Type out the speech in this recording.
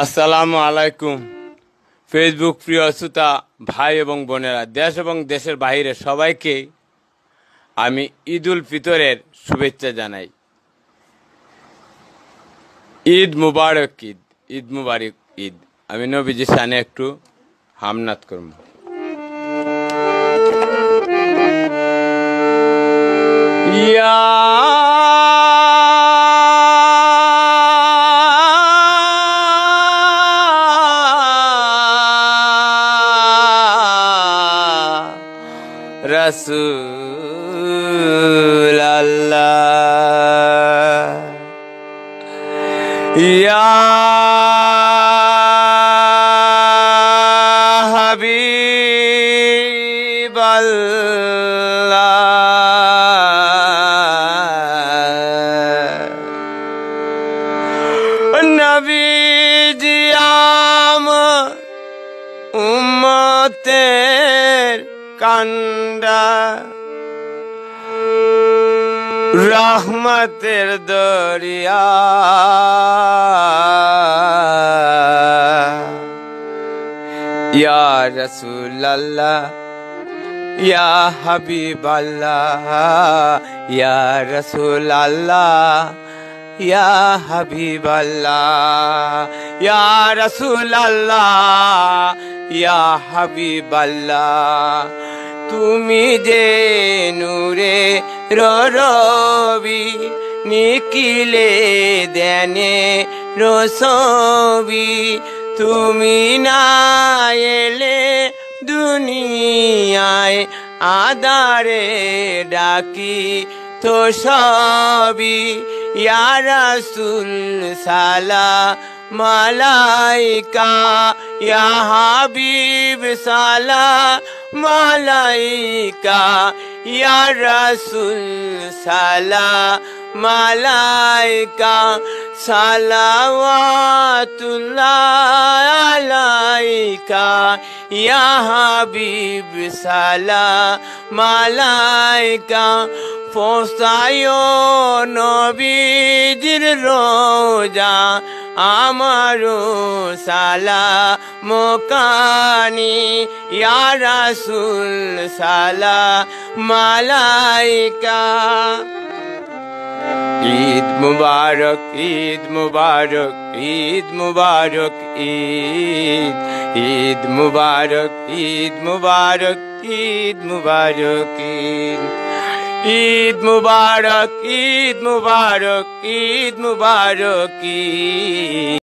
আসসালামু আলাইকুম। ফেসবুক প্রিয় শ্রোতা ভাই এবং বোনেরা, দেশ এবং দেশের বাইরে সবাইকে আমি ঈদ উল ফিতরের শুভেচ্ছা জানাই। ঈদ মুবারক, ঈদ ঈদ মুবারক ঈদ। আমি নবীজি শানে একটু হামনাত করব। ইয়া রসূল আল্লাহ, ইয়া হাবিব আল্লাহ, নবীজি আমার উম্মতের কান্ডা, রহমতের দরিয়া, ইয়া রাসূল আল্লাহ, ইয়া হাবিব আল্লাহ, ইয়া রাসূল আল্লাহ, ইয়া হাবিব আল্লাহ, ইয়া রাসূল আল্লাহ, ইয়া হাবিব আল্লাহ। তুমি যে নূরে রবি নিখিলে দেনে রসবি, তুমি না এলে দুনিয়ায় আদারে ডাকি তো সবই, ইয়া রাসূল সালাম আলাইকা, ইয়া হাবিব সালাম আলাইকা, ইয়া রাসূল সালাম আলাইকা, সালাওয়াতুল্লাহ আলাইকা, ইয়া হাবিব সালাম আলাইকা। পৌঁছায়ো নবীজির রোজা আমারো সালাম কানি, ইয়া রাসূল সালাম আলাইকা। ঈদ মুবারক, ঈদ মুবারক, ঈদ মুবারক ঈদ, ঈদ মুবারক, ঈদ মুবারক, ঈদ মুবারক ঈদ, ঈদ মুবারক, ঈদ মুবারক, ঈদ মুবারক ঈদ।